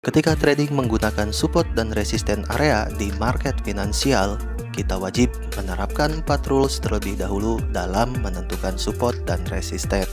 Ketika trading menggunakan support dan resisten area di market finansial, kita wajib menerapkan 4 rules terlebih dahulu dalam menentukan support dan resisten.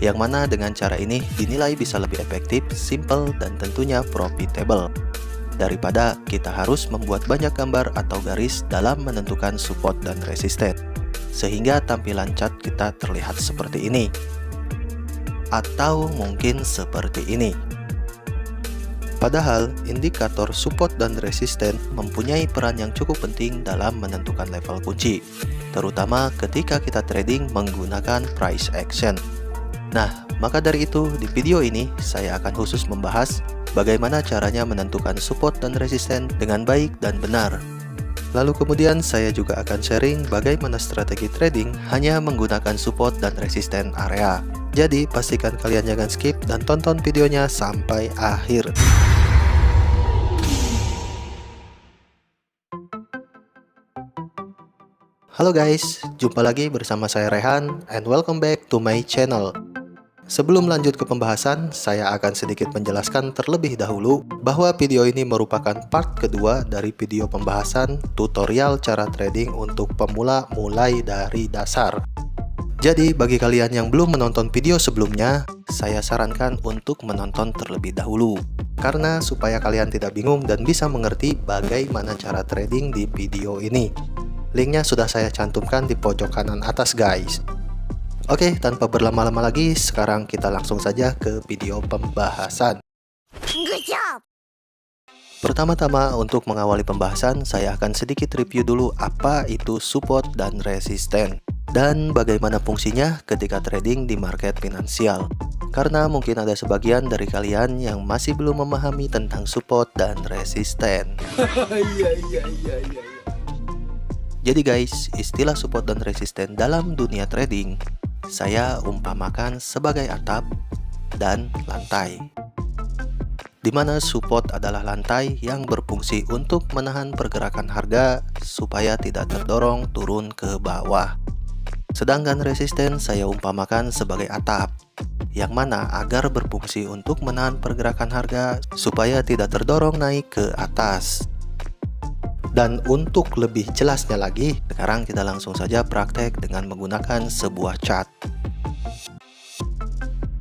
Yang mana dengan cara ini dinilai bisa lebih efektif, simple, dan tentunya profitable. Daripada kita harus membuat banyak gambar atau garis dalam menentukan support dan resisten. Sehingga tampilan chart kita terlihat seperti ini. Atau mungkin seperti ini. Padahal, indikator support dan resisten mempunyai peran yang cukup penting dalam menentukan level kunci, terutama ketika kita trading menggunakan price action. Nah, maka dari itu di video ini saya akan khusus membahas bagaimana caranya menentukan support dan resisten dengan baik dan benar. Lalu kemudian saya juga akan sharing bagaimana strategi trading hanya menggunakan support dan resisten area. Jadi pastikan kalian jangan skip dan tonton videonya sampai akhir. Halo guys, jumpa lagi bersama saya Rehan and welcome back to my channel. Sebelum lanjut ke pembahasan, saya akan sedikit menjelaskan terlebih dahulu bahwa video ini merupakan part kedua dari video pembahasan tutorial cara trading untuk pemula mulai dari dasar. Jadi bagi kalian yang belum menonton video sebelumnya, saya sarankan untuk menonton terlebih dahulu. Karena supaya kalian tidak bingung dan bisa mengerti bagaimana cara trading di video ini. Linknya sudah saya cantumkan di pojok kanan atas guys. Oke, tanpa berlama-lama lagi, sekarang kita langsung saja ke video pembahasan. Good job! Pertama-tama untuk mengawali pembahasan, saya akan sedikit review dulu apa itu support dan resisten. Dan bagaimana fungsinya ketika trading di market finansial. Karena mungkin ada sebagian dari kalian yang masih belum memahami tentang support dan resisten. Jadi guys, istilah support dan resisten dalam dunia trading saya umpamakan sebagai atap dan lantai. Dimana support adalah lantai yang berfungsi untuk menahan pergerakan harga supaya tidak terdorong turun ke bawah. Sedangkan resisten saya umpamakan sebagai atap, yang mana agar berfungsi untuk menahan pergerakan harga supaya tidak terdorong naik ke atas. Dan untuk lebih jelasnya lagi, sekarang kita langsung saja praktek dengan menggunakan sebuah chart.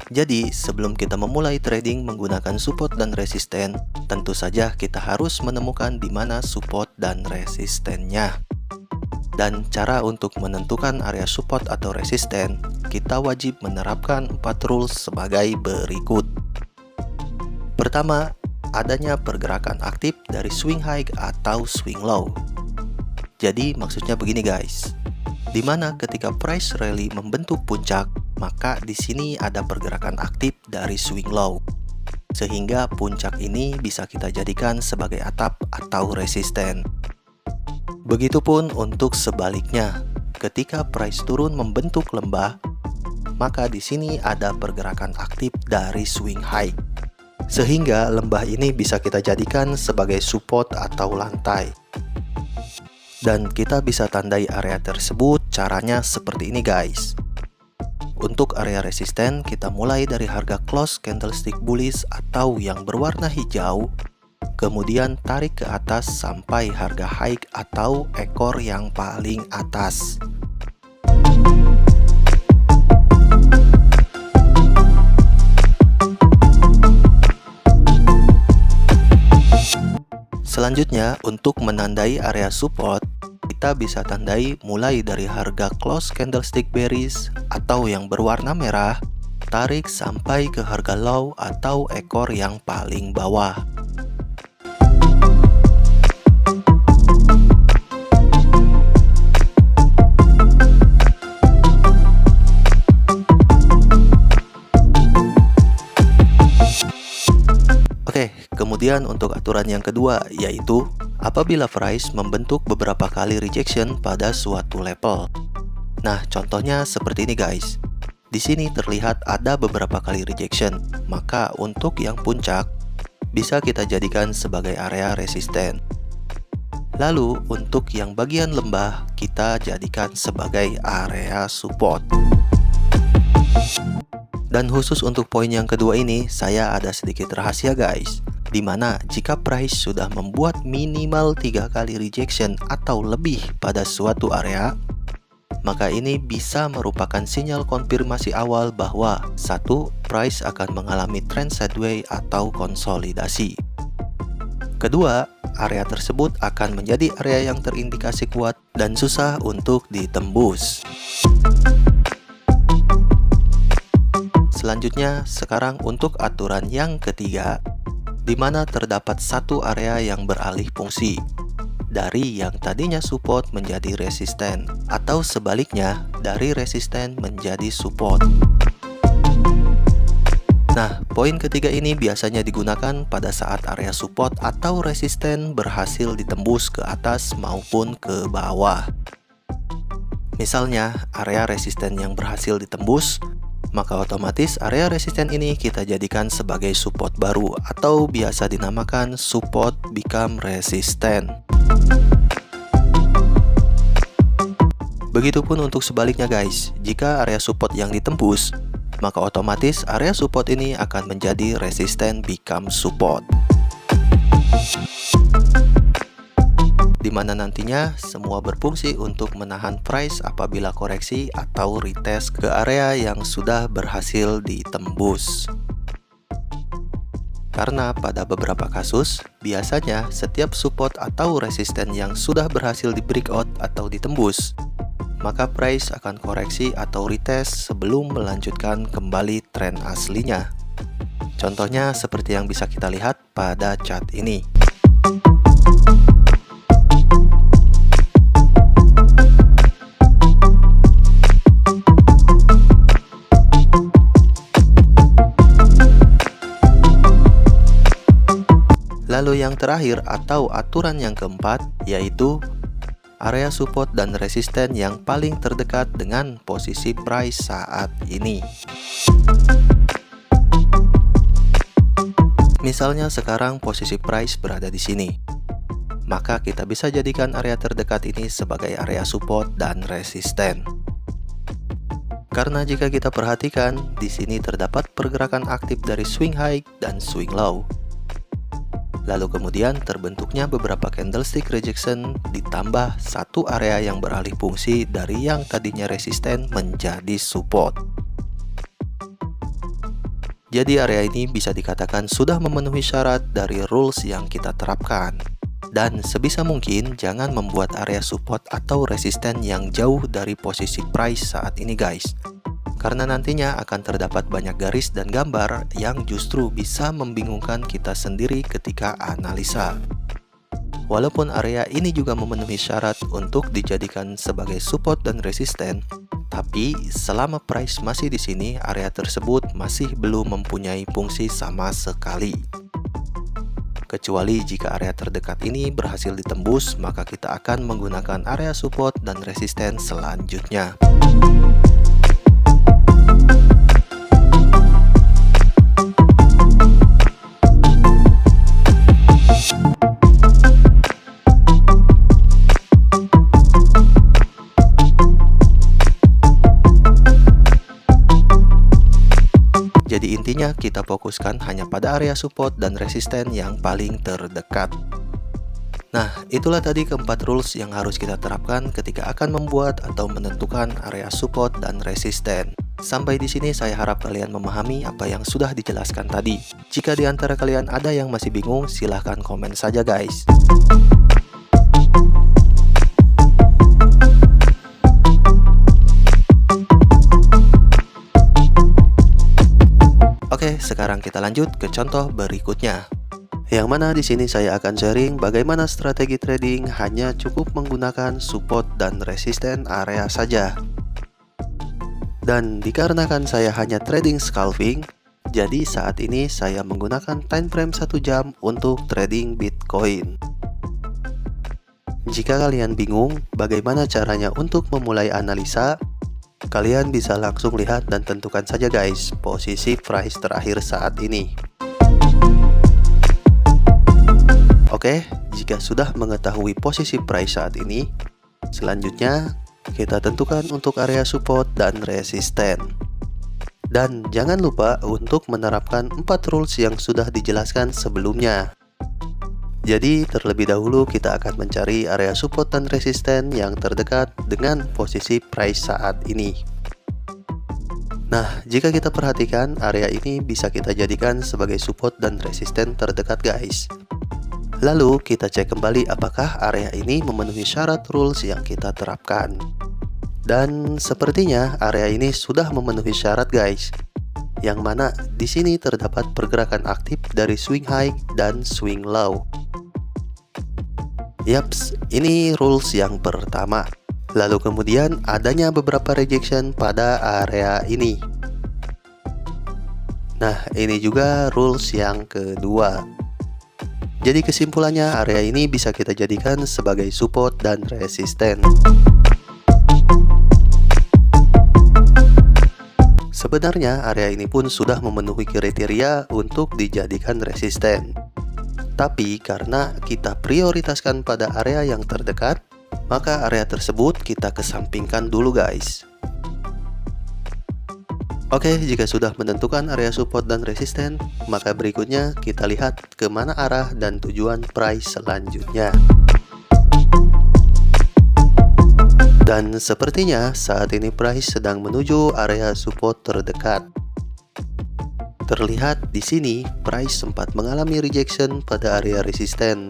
Jadi, sebelum kita memulai trading menggunakan support dan resisten, tentu saja kita harus menemukan di mana support dan resistennya. Dan cara untuk menentukan area support atau resisten, kita wajib menerapkan 4 rules sebagai berikut. Pertama, adanya pergerakan aktif dari swing high atau swing low. Jadi maksudnya begini guys, dimana ketika price rally membentuk puncak, maka di sini ada pergerakan aktif dari swing low. Sehingga puncak ini bisa kita jadikan sebagai atap atau resisten. Begitupun untuk sebaliknya, ketika price turun membentuk lembah, maka di sini ada pergerakan aktif dari swing high. Sehingga lembah ini bisa kita jadikan sebagai support atau lantai. Dan kita bisa tandai area tersebut caranya seperti ini guys. Untuk area resisten, kita mulai dari harga close candlestick bullish atau yang berwarna hijau. Kemudian tarik ke atas sampai harga high atau ekor yang paling atas. Selanjutnya, untuk menandai area support, kita bisa tandai mulai dari harga close candlestick bearish atau yang berwarna merah, tarik sampai ke harga low atau ekor yang paling bawah. Oke, kemudian untuk aturan yang kedua yaitu apabila price membentuk beberapa kali rejection pada suatu level. Nah, contohnya seperti ini guys. Di sini terlihat ada beberapa kali rejection, maka untuk yang puncak bisa kita jadikan sebagai area resisten. Lalu untuk yang bagian lembah kita jadikan sebagai area support. Dan khusus untuk poin yang kedua ini, saya ada sedikit rahasia guys. di mana jika price sudah membuat minimal 3 kali rejection atau lebih pada suatu area, maka ini bisa merupakan sinyal konfirmasi awal bahwa satu, price akan mengalami trend sideways atau konsolidasi. Kedua, area tersebut akan menjadi area yang terindikasi kuat dan susah untuk ditembus. Selanjutnya, sekarang untuk aturan yang ketiga, di mana terdapat satu area yang beralih fungsi dari yang tadinya support menjadi resisten, atau sebaliknya dari resisten menjadi support. Nah, poin ketiga ini biasanya digunakan pada saat area support atau resisten berhasil ditembus ke atas maupun ke bawah. Misalnya, area resisten yang berhasil ditembus, maka otomatis area resisten ini kita jadikan sebagai support baru atau biasa dinamakan support become resistant. Begitupun untuk sebaliknya guys, jika area support yang ditembus, maka otomatis area support ini akan menjadi resisten become support. Di mana nantinya semua berfungsi untuk menahan price apabila koreksi atau retest ke area yang sudah berhasil ditembus. Karena pada beberapa kasus, biasanya setiap support atau resisten yang sudah berhasil di breakout atau ditembus, maka price akan koreksi atau retest sebelum melanjutkan kembali tren aslinya. Contohnya seperti yang bisa kita lihat pada chart ini. Lalu yang terakhir atau aturan yang keempat, yaitu area support dan resisten yang paling terdekat dengan posisi price saat ini. Misalnya sekarang posisi price berada di sini, maka kita bisa jadikan area terdekat ini sebagai area support dan resisten. Karena jika kita perhatikan, di sini terdapat pergerakan aktif dari swing high dan swing low. Lalu kemudian terbentuknya beberapa candlestick rejection ditambah satu area yang beralih fungsi dari yang tadinya resisten menjadi support. Jadi area ini bisa dikatakan sudah memenuhi syarat dari rules yang kita terapkan. Dan sebisa mungkin jangan membuat area support atau resisten yang jauh dari posisi price saat ini guys. Karena nantinya akan terdapat banyak garis dan gambar yang justru bisa membingungkan kita sendiri ketika analisa. Walaupun area ini juga memenuhi syarat untuk dijadikan sebagai support dan resisten, tapi selama price masih di sini, area tersebut masih belum mempunyai fungsi sama sekali. Kecuali jika area terdekat ini berhasil ditembus, maka kita akan menggunakan area support dan resisten selanjutnya. Jadi intinya kita fokuskan hanya pada area support dan resisten yang paling terdekat. Nah, itulah tadi keempat rules yang harus kita terapkan ketika akan membuat atau menentukan area support dan resisten. Sampai di sini saya harap kalian memahami apa yang sudah dijelaskan tadi. Jika di antara kalian ada yang masih bingung, silahkan komen saja guys. Oke, sekarang kita lanjut ke contoh berikutnya. Yang mana di sini saya akan sharing bagaimana strategi trading hanya cukup menggunakan support dan resisten area saja. Dan dikarenakan saya hanya trading scalping, jadi saat ini saya menggunakan time frame 1 jam untuk trading Bitcoin. Jika kalian bingung bagaimana caranya untuk memulai analisa, kalian bisa langsung lihat dan tentukan saja guys posisi price terakhir saat ini. Oke, jika sudah mengetahui posisi price saat ini, selanjutnya kita tentukan untuk area support dan resisten. Dan jangan lupa untuk menerapkan 4 rules yang sudah dijelaskan sebelumnya. Jadi terlebih dahulu kita akan mencari area support dan resisten yang terdekat dengan posisi price saat ini. Nah, jika kita perhatikan, area ini bisa kita jadikan sebagai support dan resisten terdekat guys. Lalu kita cek kembali apakah area ini memenuhi syarat rules yang kita terapkan. Dan sepertinya area ini sudah memenuhi syarat guys. Yang mana di sini terdapat pergerakan aktif dari swing high dan swing low. Yaps, ini rules yang pertama. Lalu kemudian adanya beberapa rejection pada area ini. Nah, ini juga rules yang kedua. Jadi kesimpulannya area ini bisa kita jadikan sebagai support dan resisten. Sebenarnya area ini pun sudah memenuhi kriteria untuk dijadikan resisten. Tapi karena kita prioritaskan pada area yang terdekat, maka area tersebut kita kesampingkan dulu guys. Oke, jika sudah menentukan area support dan resisten, maka berikutnya kita lihat kemana arah dan tujuan price selanjutnya. Dan sepertinya saat ini price sedang menuju area support terdekat. Terlihat di sini price sempat mengalami rejection pada area resisten.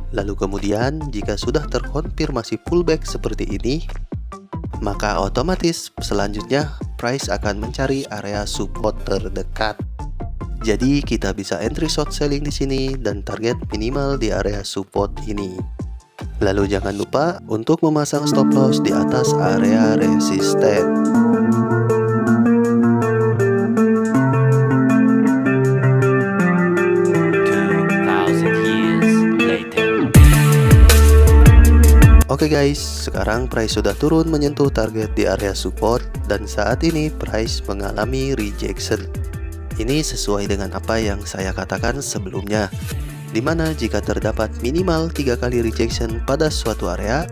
Lalu kemudian jika sudah terkonfirmasi pullback seperti ini, maka otomatis selanjutnya price akan mencari area support terdekat. Jadi kita bisa entry short selling di sini dan target minimal di area support ini. Lalu jangan lupa untuk memasang stop loss di atas area resisten. Oke guys, sekarang price sudah turun menyentuh target di area support dan saat ini price mengalami rejection. Ini sesuai dengan apa yang saya katakan sebelumnya, dimana jika terdapat minimal 3 kali rejection pada suatu area,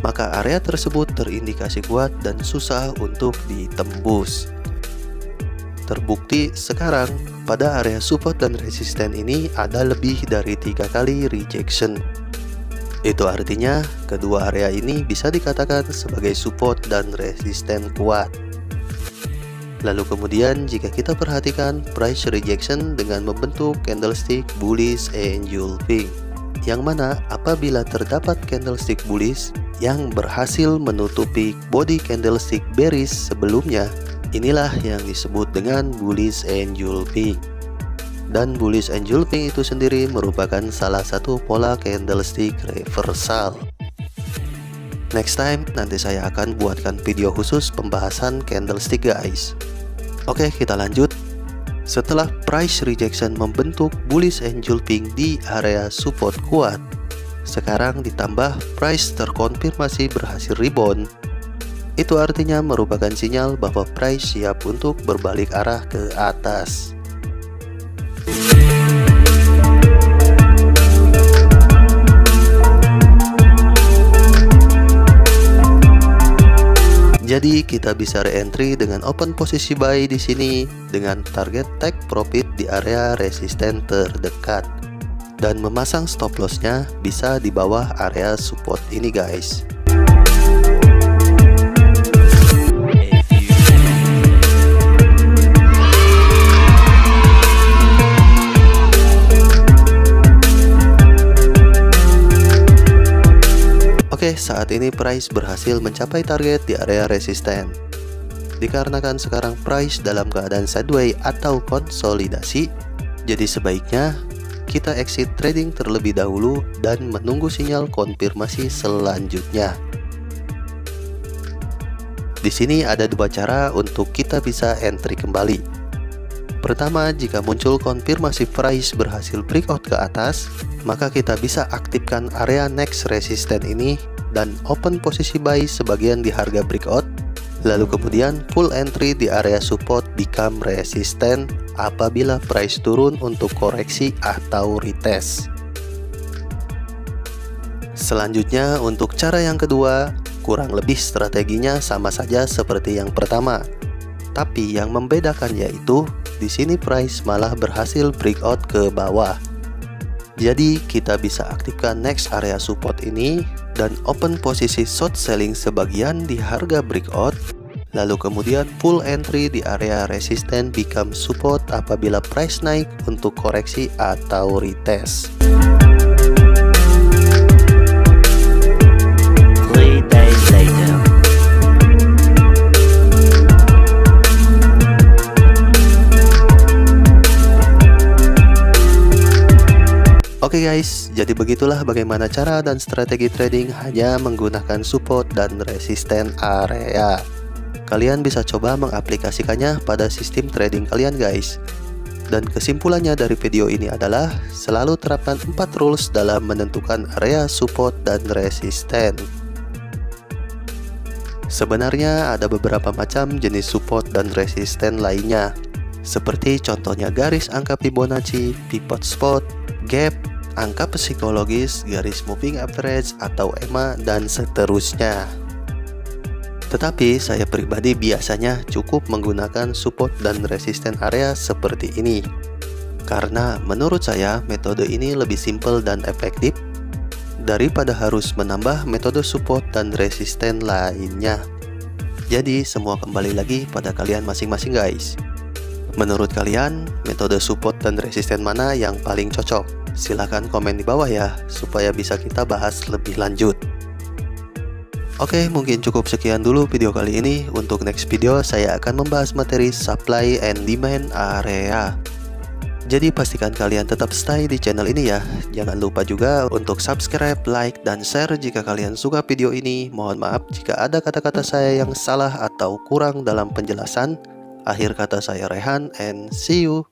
maka area tersebut terindikasi kuat dan susah untuk ditembus. Terbukti sekarang pada area support dan resisten ini ada lebih dari 3 kali rejection. Itu artinya kedua area ini bisa dikatakan sebagai support dan resisten kuat. Lalu kemudian jika kita perhatikan price rejection dengan membentuk candlestick bullish engulfing, yang mana apabila terdapat candlestick bullish yang berhasil menutupi body candlestick bearish sebelumnya, inilah yang disebut dengan bullish engulfing. Dan bullish engulfing itu sendiri merupakan salah satu pola candlestick reversal. Next time nanti saya akan buatkan video khusus pembahasan candlestick guys. Oke, kita lanjut. Setelah price rejection membentuk bullish engulfing di area support kuat, sekarang ditambah price terkonfirmasi berhasil rebound. Itu artinya merupakan sinyal bahwa price siap untuk berbalik arah ke atas. Jadi kita bisa re-entry dengan open posisi buy di sini dengan target take profit di area resisten terdekat dan memasang stop lossnya bisa di bawah area support ini guys. Oke, saat ini price berhasil mencapai target di area resisten. Dikarenakan sekarang price dalam keadaan sideways atau konsolidasi, jadi sebaiknya kita exit trading terlebih dahulu dan menunggu sinyal konfirmasi selanjutnya. Di sini ada dua cara untuk kita bisa entry kembali. Pertama, jika muncul konfirmasi price berhasil breakout ke atas, maka kita bisa aktifkan area next resisten ini dan open posisi buy sebagian di harga breakout, lalu kemudian full entry di area support become resisten apabila price turun untuk koreksi atau retest. Selanjutnya untuk cara yang kedua, kurang lebih strateginya sama saja seperti yang pertama. Tapi yang membedakan yaitu di sini price malah berhasil breakout ke bawah. Jadi kita bisa aktifkan next area support ini dan open posisi short selling sebagian di harga breakout. Lalu kemudian full entry di area resisten become support apabila price naik untuk koreksi atau retest. 3 days later. Oke guys, jadi begitulah bagaimana cara dan strategi trading hanya menggunakan support dan resisten area. Kalian bisa coba mengaplikasikannya pada sistem trading kalian guys. Dan kesimpulannya dari video ini adalah selalu terapkan 4 rules dalam menentukan area support dan resisten. Sebenarnya ada beberapa macam jenis support dan resisten lainnya, seperti contohnya garis angka Fibonacci, pivot spot, gap, angka psikologis, garis moving average atau EMA, dan seterusnya. Tetapi saya pribadi biasanya cukup menggunakan support dan resisten area seperti ini. Karena menurut saya metode ini lebih simpel dan efektif daripada harus menambah metode support dan resisten lainnya. Jadi semua kembali lagi pada kalian masing-masing guys. Menurut kalian metode support dan resisten mana yang paling cocok? Silahkan komen di bawah ya, supaya bisa kita bahas lebih lanjut. Oke, mungkin cukup sekian dulu video kali ini. Untuk next video saya akan membahas materi supply and demand area. Jadi pastikan kalian tetap stay di channel ini ya. Jangan lupa juga untuk subscribe, like, dan share jika kalian suka video ini. Mohon maaf jika ada kata-kata saya yang salah atau kurang dalam penjelasan. Akhir kata saya Rehan and see you.